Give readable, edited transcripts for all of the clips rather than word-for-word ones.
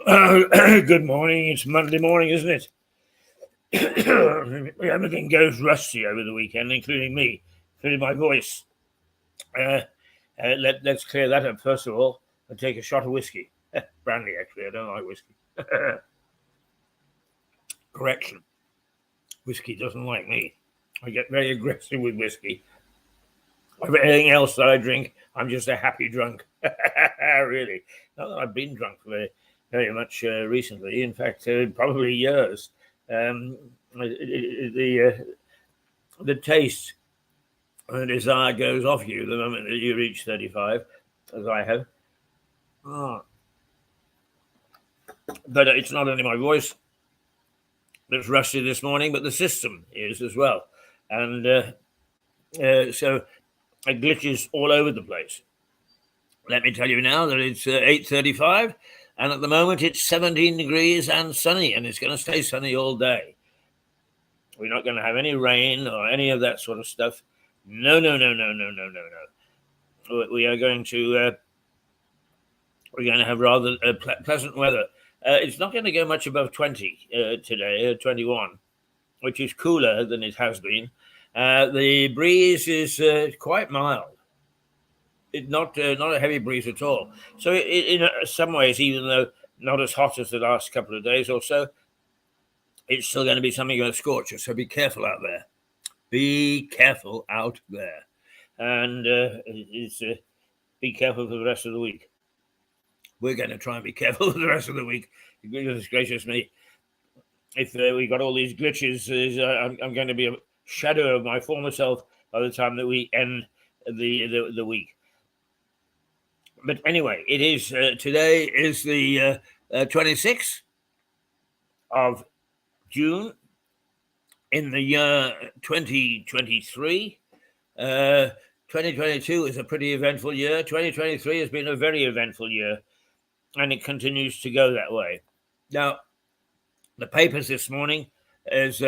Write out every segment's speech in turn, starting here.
Good morning. It's Monday morning, isn't it? Everything goes rusty over the weekend, including me, including my voice. Uh, let's clear that up first of all and take a shot of whiskey. Brandy, actually. I don't like whiskey. Correction. Whiskey doesn't like me. I get very aggressive with whiskey. Everything else that I drink, I'm just a happy drunk. Really. Not that I've been drunk very much recently. In fact, probably years. The taste and the desire goes off you the moment that you reach 35, as I have. But it's not only my voice that's rusty this morning, but the system is as well. And so it glitches all over the place. Let me tell you now that it's 8:35, and at the moment it's 17 degrees and sunny, and it's going to stay sunny all day. We're not going to have any rain or any of that sort of stuff. No. We are going to have rather pleasant weather. It's not going to go much above 20 today, 21, which is cooler than it has been. The breeze is quite mild. It's not a heavy breeze at all. So in some ways, even though not as hot as the last couple of days or so, it's still going to be something going to scorch us. So be careful out there. Be careful out there. And be careful for the rest of the week. We're going to try and be careful for the rest of the week. Goodness gracious me. If we got all these glitches, I'm going to be a shadow of my former self by the time that we end the week. But anyway, it is today is the 26th of June in the year 2023. 2022 is a pretty eventful year. 2023 has been a very eventful year, and it continues to go that way. Now, the papers this morning is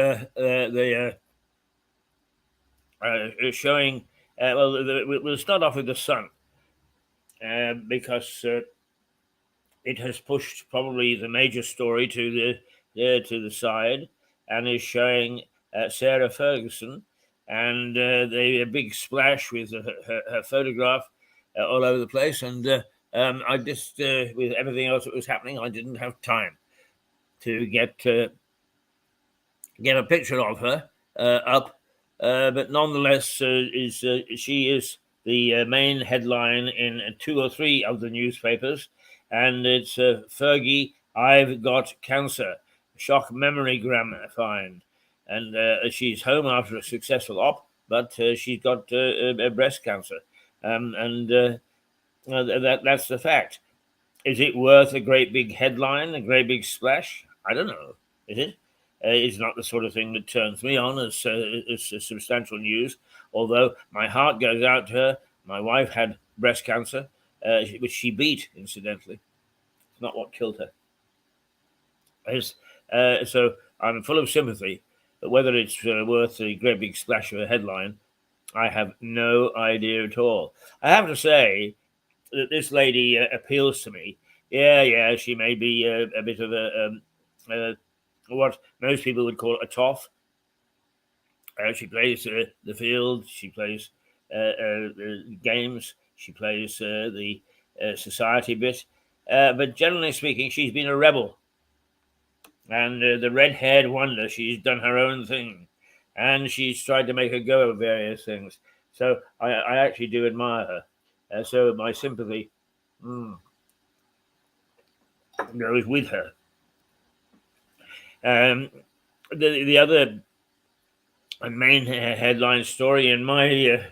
showing. We'll start off with the Sun. Because it has pushed probably the major story to the side, and is showing Sarah Ferguson and the big splash with her photograph all over the place. And I just, with everything else that was happening, I didn't have time to get a picture of her up. But nonetheless, she is the main headline in 2 or 3 of the newspapers, and it's Fergie, I've got cancer, shock memorygram find, and she's home after a successful op, but she's got breast cancer, and that's the fact. Is it worth a great big headline, a great big splash? I don't know. Is it? It's not the sort of thing that turns me on as substantial news, although my heart goes out to her. My wife had breast cancer, which she beat, incidentally. It's not what killed her. So I'm full of sympathy, but whether it's worth a great big splash of a headline, I have no idea at all. I have to say that this lady appeals to me. Yeah, she may be a bit of a what most people would call a toff. She plays the field, she plays games, she plays the society bit. But generally speaking, she's been a rebel. And the red-haired wonder, she's done her own thing. And she's tried to make a go of various things. So I actually do admire her. So my sympathy goes with her. The other main headline story in my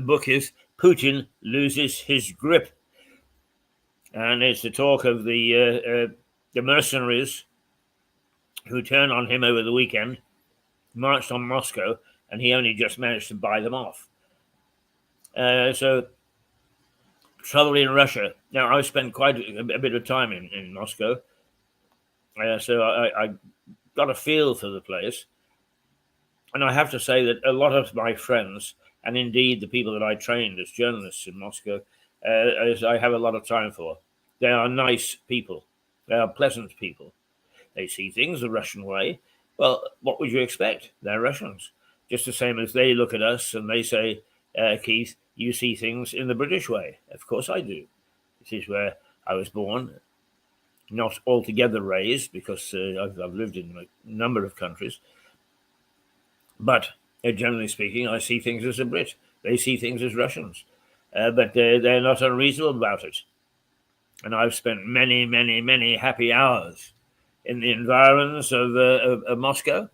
book is Putin loses his grip, and it's the talk of the mercenaries who turned on him over the weekend, marched on Moscow, and he only just managed to buy them off. So trouble in Russia. Now, I've spent quite a bit of time in Moscow, so I got a feel for the place. And I have to say that a lot of my friends, and indeed the people that I trained as journalists in Moscow, as I have a lot of time for, they are nice people. They are pleasant people. They see things the Russian way. Well, what would you expect? They're Russians. Just the same as they look at us and they say, Keith, you see things in the British way. Of course I do. This is where I was born, not altogether raised, because I've lived in a number of countries. But generally speaking, I see things as a Brit. They see things as Russians. But they're not unreasonable about it. And I've spent many, many, many happy hours in the environs of Moscow,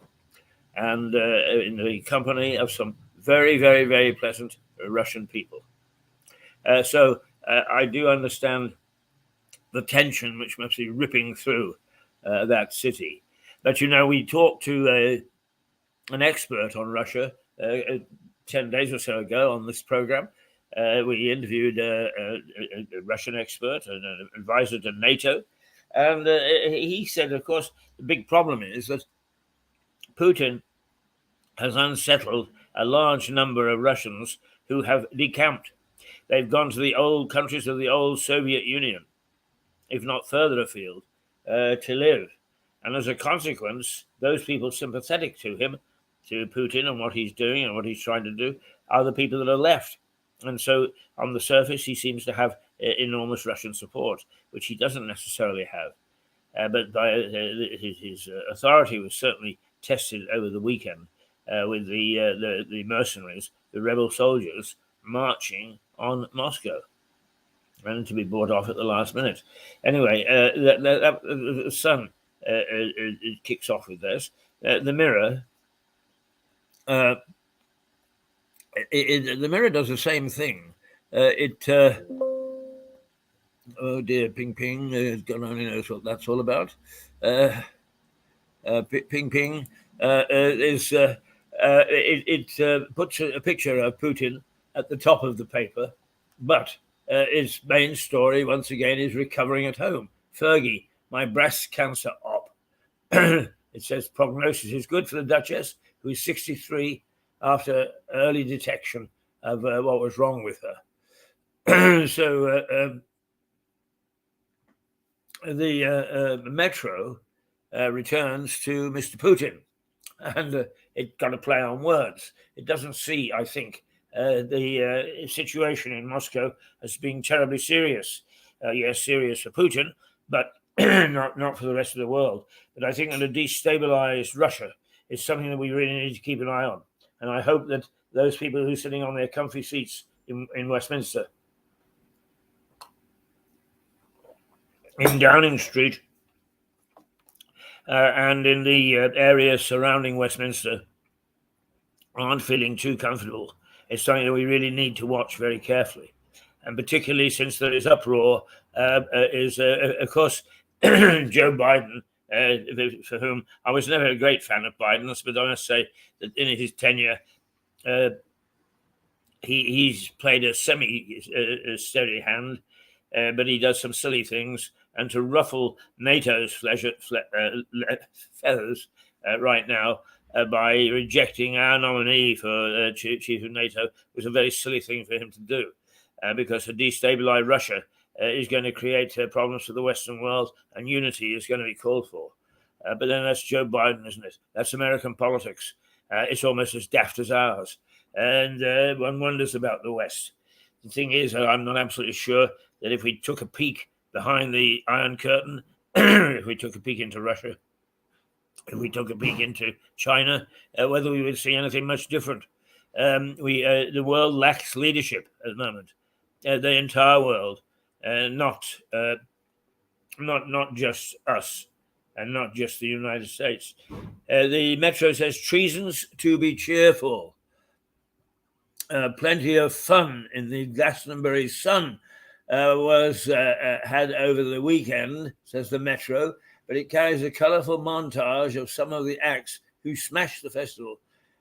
and in the company of some very, very, very pleasant Russian people. So I do understand the tension which must be ripping through that city. But, we talked to an expert on Russia 10 days or so ago on this program. We interviewed a Russian expert, an advisor to NATO, and he said, of course, the big problem is that Putin has unsettled a large number of Russians who have decamped. They've gone to the old countries of the old Soviet Union, if not further afield, to live. And as a consequence, those people sympathetic to him, to Putin and what he's doing and what he's trying to do, are the people that are left. And so on the surface, he seems to have enormous Russian support, which he doesn't necessarily have. But his authority was certainly tested over the weekend with the mercenaries, the rebel soldiers, marching on Moscow, and to be bought off at the last minute. Anyway, the Sun it kicks off with this. The Mirror. The Mirror does the same thing. Oh dear, ping ping. God only knows what that's all about. Ping ping it puts a picture of Putin at the top of the paper, but its main story once again is recovering at home. Fergie, my breast cancer op. It says prognosis is good for the Duchess, who is 63 after early detection of what was wrong with her. So the Metro returns to Mr. Putin, and it got a play on words. It doesn't see, I think, the situation in Moscow as being terribly serious. Yes, serious for Putin, but not for the rest of the world. But I think that a destabilized Russia is something that we really need to keep an eye on. And I hope that those people who are sitting on their comfy seats in Westminster, in Downing Street, and in the area surrounding Westminster, aren't feeling too comfortable. It's something that we really need to watch very carefully. And particularly since there is uproar, of course, Joe Biden, for whom I was never a great fan of Biden's, but I must say that in his tenure, he's played a steady hand, but he does some silly things. And to ruffle NATO's feathers right now by rejecting our nominee for chief of NATO was a very silly thing for him to do, because to destabilize Russia is going to create problems for the Western world, and unity is going to be called for. But then that's Joe Biden, isn't it? That's American politics. It's almost as daft as ours. And one wonders about the West. The thing is, I'm not absolutely sure that if we took a peek behind the Iron Curtain, if we took a peek into Russia, if we took a peek into China, whether we would see anything much different. The world lacks leadership at the moment. The entire world, not just us, and not just the United States. The Metro says treasons to be cheerful. Plenty of fun in the Glastonbury Sun was had over the weekend, says the Metro, but it carries a colourful montage of some of the acts who smashed the festival,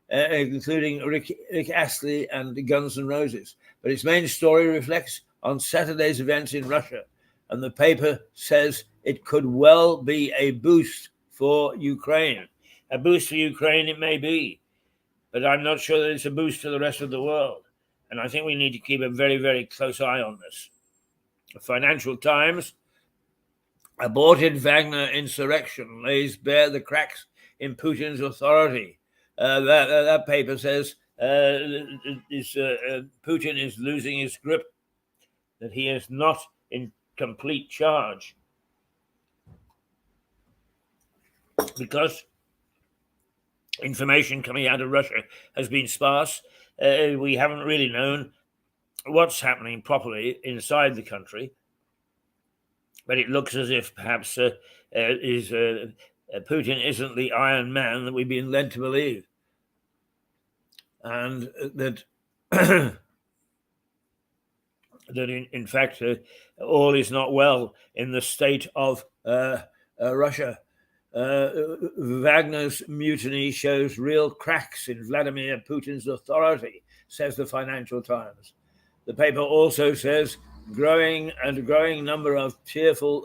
including Rick Astley and Guns N' Roses. But its main story reflects on Saturday's events in Russia, and the paper says it could well be a boost for Ukraine. A boost for Ukraine it may be, but I'm not sure that it's a boost for the rest of the world. And I think we need to keep a very, very close eye on this. The Financial Times Aborted Wagner insurrection lays bare the cracks in Putin's authority. That paper says Putin is losing his grip, that he is not in complete charge. Because information coming out of Russia has been sparse, we haven't really known what's happening properly inside the country. But it looks as if perhaps Putin isn't the Iron Man that we've been led to believe, and that that in fact all is not well in the state of Russia. Wagner's mutiny shows real cracks in Vladimir Putin's authority, says the Financial Times. The paper also says growing number of fearful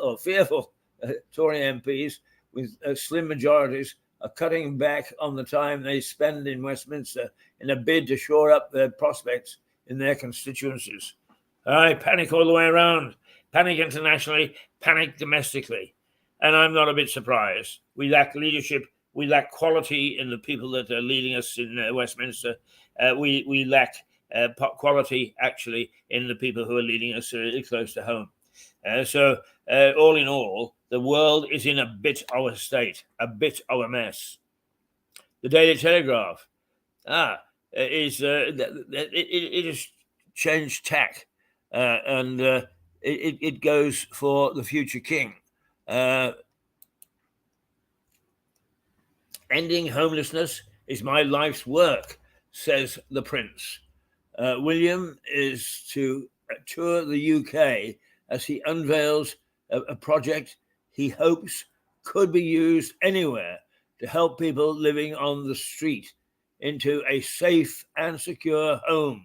Tory MPs with slim majorities are cutting back on the time they spend in Westminster in a bid to shore up their prospects in their constituencies. All right, panic all the way around. Panic internationally, panic domestically. And I'm not a bit surprised. We lack leadership. We lack quality in the people that are leading us in Westminster. We lack quality, actually, in the people who are leading us close to home. So, all in all, the world is in a bit of a state, a bit of a mess. The Daily Telegraph it has changed tack, and it goes for the future king. Ending homelessness is my life's work, says the Prince. William is to tour the UK as he unveils a project he hopes could be used anywhere to help people living on the street into a safe and secure home.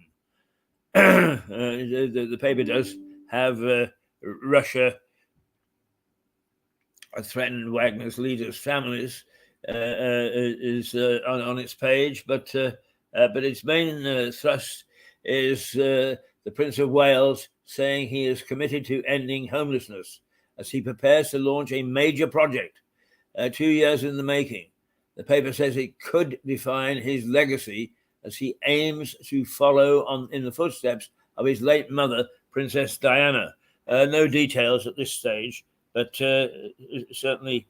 The paper does have Russia threatened Wagner's leaders' families is on its page, but its main thrust is the Prince of Wales saying he is committed to ending homelessness as he prepares to launch a major project 2 years in the making. The paper says it could define his legacy as he aims to follow in the footsteps of his late mother, Princess Diana. No details at this stage, but certainly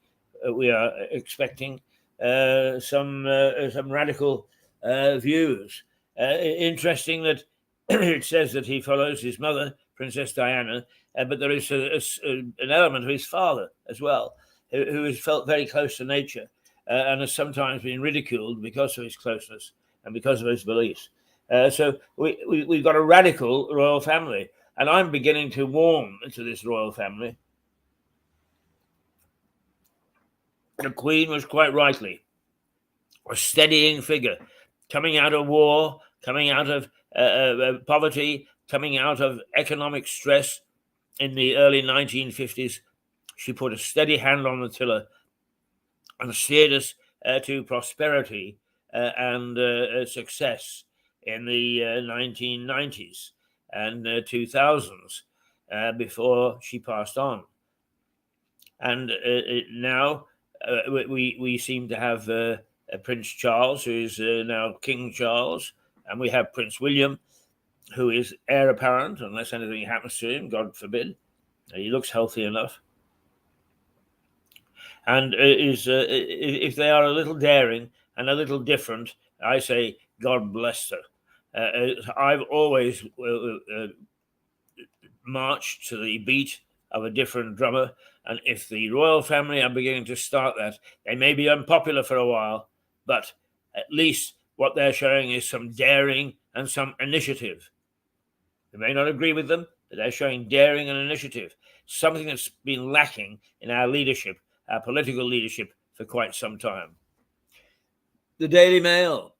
we are expecting some radical views. Interesting that it says that he follows his mother, Princess Diana, but there is an element of his father as well, who has felt very close to nature and has sometimes been ridiculed because of his closeness and because of his beliefs. So we've got a radical royal family, and I'm beginning to warm to this royal family. The Queen was quite rightly a steadying figure, coming out of war, coming out of poverty, coming out of economic stress in the early 1950s. She put a steady hand on the tiller and steered us to prosperity and success in the 1990s and 2000s before she passed on. And now we seem to have Prince Charles, who is now King Charles, and we have Prince William, who is heir apparent, unless anything happens to him, God forbid. He looks healthy enough. And if they are a little daring and a little different, I say, God bless her. I've always marched to the beat of a different drummer, and if the royal family are beginning to start that, they may be unpopular for a while, but at least what they're showing is some daring and some initiative. You may not agree with them, but they're showing daring and initiative, something that's been lacking in our leadership, our political leadership, for quite some time. The Daily Mail.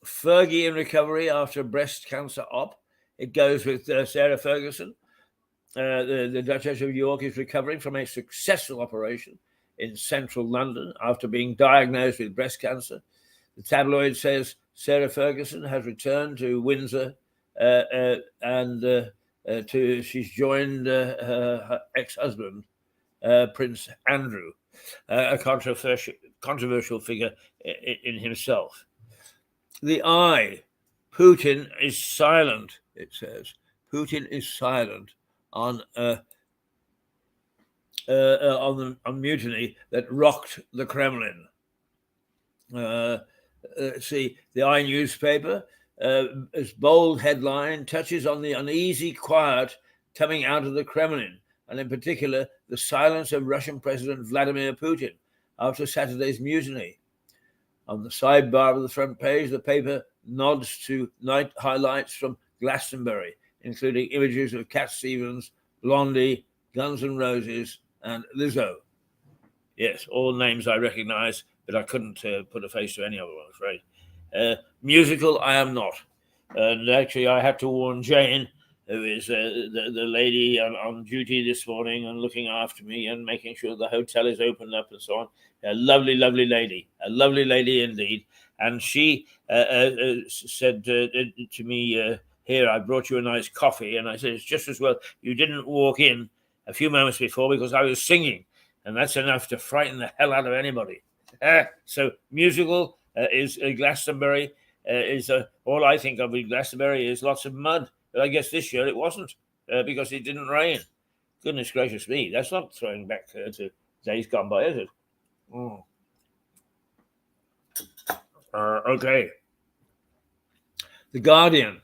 Fergie in recovery after breast cancer op. It goes with Sarah Ferguson. The Duchess of York is recovering from a successful operation in central London after being diagnosed with breast cancer. The tabloid says Sarah Ferguson has returned to Windsor and she's joined her ex-husband Prince Andrew, a controversial figure in himself. The I, Putin is silent, it says. Putin is silent on mutiny that rocked the Kremlin. See, the I newspaper, its bold headline touches on the uneasy quiet coming out of the Kremlin, and in particular, the silence of Russian President Vladimir Putin after Saturday's mutiny. On the sidebar of the front page, the paper nods to night highlights from Glastonbury, including images of Cat Stevens, Blondie, Guns N' Roses, and Lizzo. Yes, all names I recognise, but I couldn't put a face to any of them, I'm afraid. Musical, I am not. And actually, I had to warn Jane, who is the lady on duty this morning and looking after me and making sure the hotel is opened up and so on. A lovely, lovely lady indeed. And she said to me, here, I brought you a nice coffee. And I said, it's just as well you didn't walk in a few moments before because I was singing. And that's enough to frighten the hell out of anybody. So musical is Glastonbury. All I think of with Glastonbury is lots of mud. But I guess this year it wasn't because it didn't rain. Goodness gracious me. That's not throwing back to days gone by, is it? Okay. The Guardian.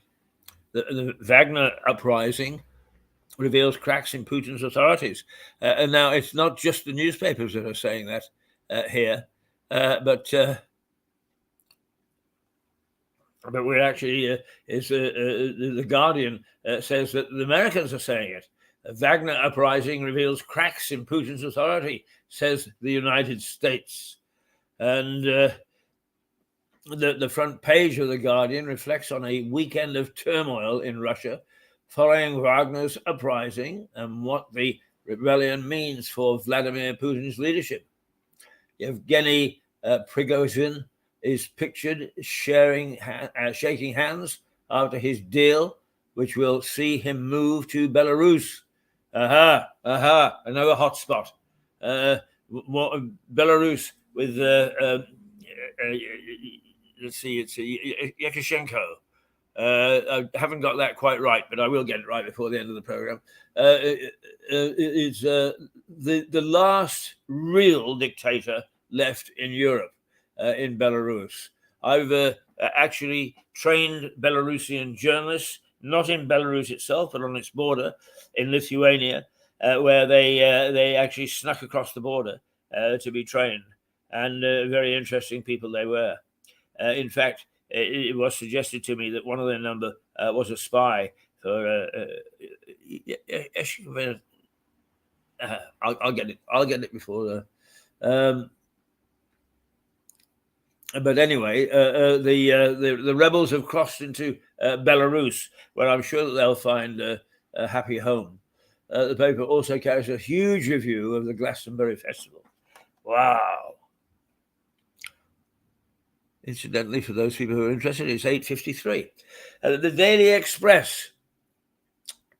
The Wagner uprising reveals cracks in Putin's authorities. And now it's not just the newspapers that are saying that here, but we're actually, the Guardian says that the Americans are saying it. Wagner uprising reveals cracks in Putin's authority, says the United States. And the front page of the Guardian reflects on a weekend of turmoil in Russia following Wagner's uprising and what the rebellion means for Vladimir Putin's leadership. Yevgeny Prigozhin is pictured shaking hands after his deal, which will see him move to Belarus. Another hotspot. Belarus with, let's see, it's Yekashenko. I haven't got that quite right, but I will get it right before the end of the program. It's the last real dictator left in Europe, in Belarus. I've actually trained Belarusian journalists, not in Belarus itself, but on its border in Lithuania, where they actually snuck across the border to be trained, and very interesting people they were. In fact, it was suggested to me that one of their number was a spy for. I'll get it. I'll get it before. But anyway, the rebels have crossed into Belarus, where I'm sure that they'll find a happy home. The paper also carries a huge review of the Glastonbury Festival. Wow. Incidentally, for those people who are interested, it's 8:53. The Daily Express.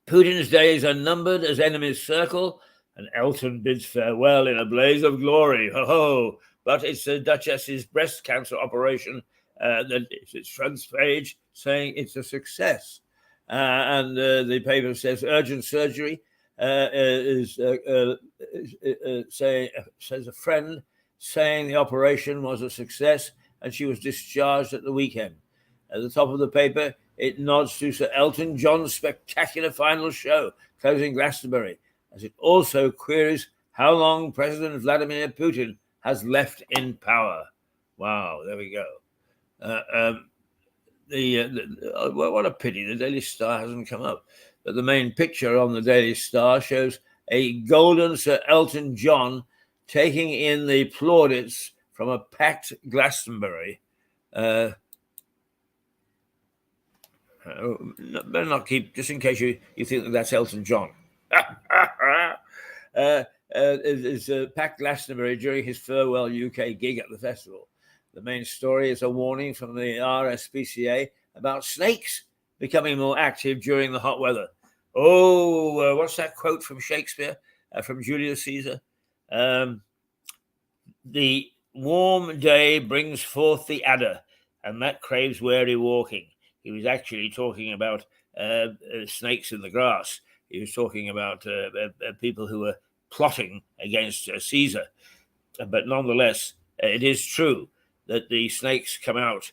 Putin's days are numbered as enemies circle, and Elton bids farewell in a blaze of glory. Ho ho! But it's the Duchess's breast cancer operation that is its front page, saying it's a success. And the paper says urgent surgery says a friend saying the operation was a success and she was discharged at the weekend. At the top of the paper, it nods to Sir Elton John's spectacular final show, closing Glastonbury, as it also queries how long President Vladimir Putin has left in power. Wow, there we go. What a pity the Daily Star hasn't come up. But the main picture on the Daily Star shows a golden Sir Elton John taking in the plaudits from a packed Glastonbury. Better not keep, just in case you think that's Elton John. It's a packed Glastonbury during his farewell UK gig at the festival. The main story is a warning from the RSPCA about snakes becoming more active during the hot weather. What's that quote from Shakespeare? from Julius Caesar. The warm day brings forth the adder, and that craves wary walking. He was actually talking about snakes in the grass. He was talking about people who were plotting against Caesar. But nonetheless, it is true that the snakes come out.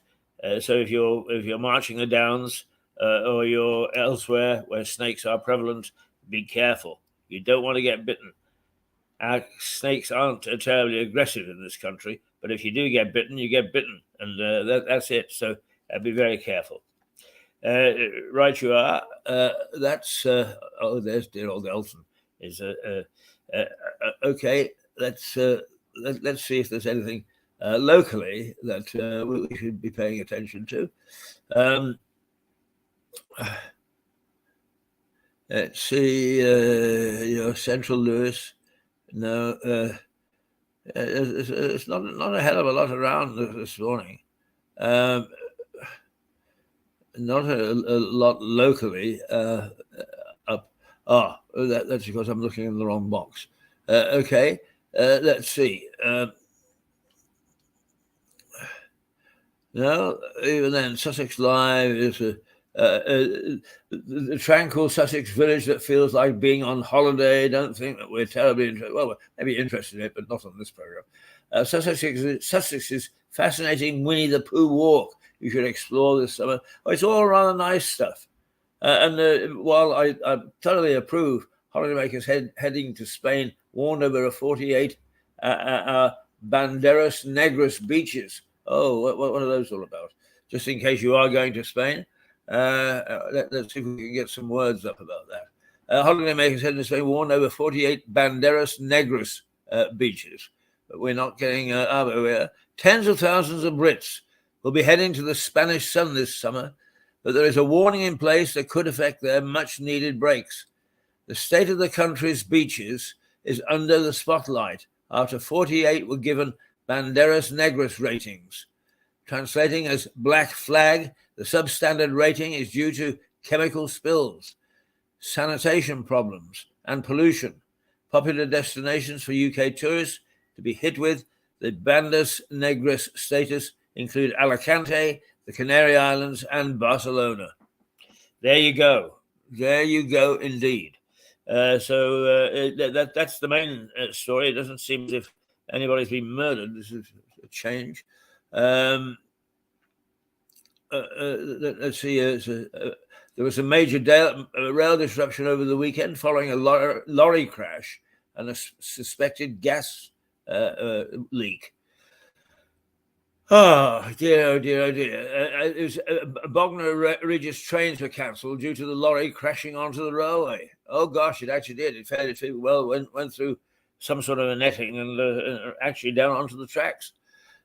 So if you're marching the downs or you're elsewhere where snakes are prevalent, be careful. You don't want to get bitten. Our snakes aren't terribly aggressive in this country, but if you do get bitten, you get bitten, and that's it. So be very careful. Right, you are. That's there's dear old Elton. Is okay. Let's see if there's anything locally that we should be paying attention to. Let's see. Your Central Lewis. No, it's not a hell of a lot around this morning. Not a lot locally up. That's because I'm looking in the wrong box. Okay, let's see. No, even then, Sussex Live is the tranquil Sussex village that feels like being on holiday. Don't think that we're terribly interested. Well, maybe interested in it, but not on this program. Sussex's fascinating Winnie the Pooh walk you should explore this summer. Oh, it's all rather nice stuff. And while I thoroughly approve holidaymakers heading to Spain, warned over a 48-hour Banderas Negras beaches. Oh, what are those all about? Just in case you are going to Spain. Let's see if we can get some words up about that. Holidaymakers heading to Spain warned over 48 Banderas Negras beaches. But we're not getting over. Tens of thousands of Brits will be heading to the Spanish sun this summer, but there is a warning in place that could affect their much-needed breaks. The state of the country's beaches is under the spotlight after 48 were given Banderas Negras ratings. Translating as black flag, the substandard rating is due to chemical spills, sanitation problems, and pollution. Popular destinations for UK tourists to be hit with the Banderas Negras status include Alicante, the Canary Islands, and Barcelona. There you go. There you go, indeed. That's the main story. It doesn't seem as if anybody's been murdered. This is a change. Let's see. There was a major rail disruption over the weekend following a lorry crash and a suspected gas leak. Oh dear. Bognor Regis trains were cancelled due to the lorry crashing onto the railway. Oh gosh, it actually did. It fairly well went through some sort of a netting and actually down onto the tracks.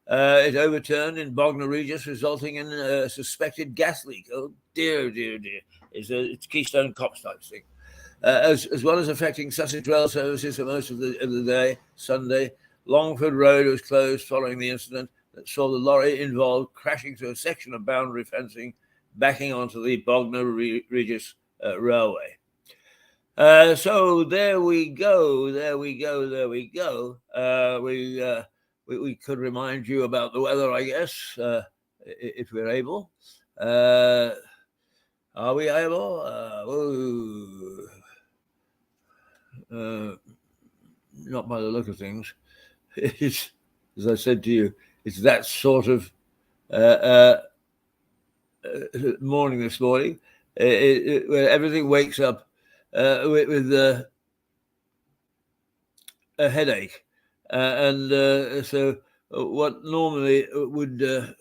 It overturned in Bognor Regis, resulting in a suspected gas leak. Oh dear. It's Keystone Cops type thing. As well as affecting Sussex rail services for most of the day, Sunday, Longford Road was closed following the incident that saw the lorry involved crashing through a section of boundary fencing, backing onto the Bognor Regis railway. So there we go. We could remind you about the weather, I guess, if we're able. Are we able? Not by the look of things. It's, as I said to you, it's that sort of morning this morning, where everything wakes up with a headache. So what normally would... there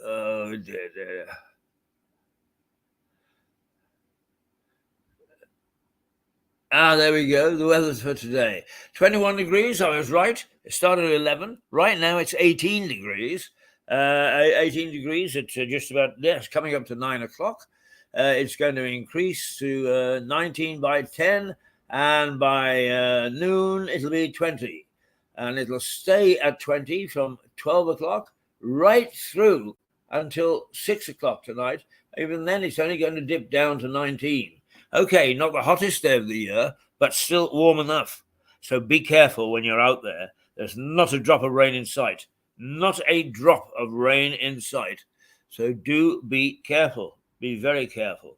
we go. The weather for today. 21 degrees, I was right. It started at 11. Right now it's 18 degrees. 18 degrees at just about, it's coming up to 9 o'clock. It's going to increase to 19 by 10, and by noon it'll be 20. And it'll stay at 20 from 12 o'clock right through until 6 o'clock tonight. Even then, it's only going to dip down to 19. Okay, not the hottest day of the year, but still warm enough. So be careful when you're out there. There's not a drop of rain in sight. Not a drop of rain in sight. So do be careful. Be very careful.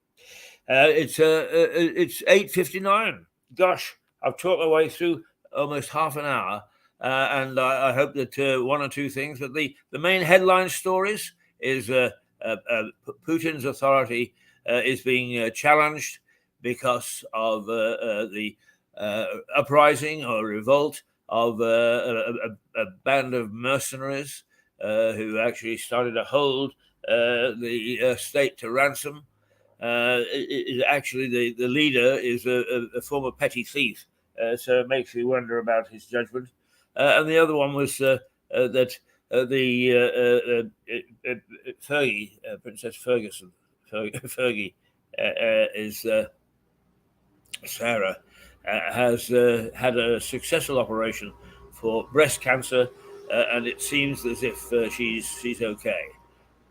It's 8:59. Gosh, I've talked my way through almost half an hour, and I hope that one or two things. But the main headline stories is Putin's authority is being challenged because of the uprising or revolt of a band of mercenaries who actually started to hold the state to ransom. Actually, the leader is a former petty thief, so it makes you wonder about his judgment. And the other one was that the Fergie, Princess Fergie, is Sarah, has had a successful operation for breast cancer, and it seems as if she's okay.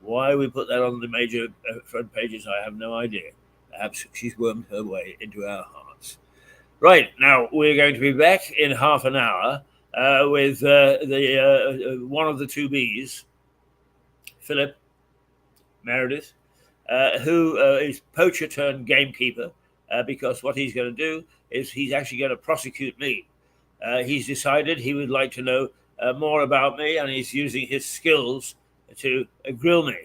Why we put that on the major front pages, I have no idea. Perhaps she's wormed her way into our hearts. Right, now we're going to be back in half an hour with the one of the two Bs, Philip Meredith, who is poacher turned gamekeeper, because what he's going to do is he's actually going to prosecute me. He's decided he would like to know more about me, and he's using his skills to grill me.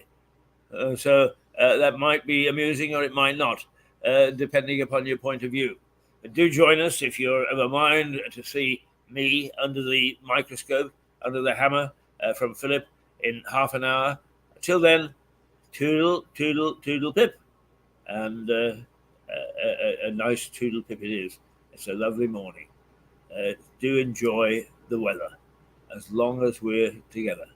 So that might be amusing or it might not, depending upon your point of view. But do join us if you're of a mind to see me under the microscope, under the hammer from Philip in half an hour. Till then, toodle, toodle, toodle pip. And a nice toodle pip it is. It's a lovely morning. Do enjoy the weather as long as we're together.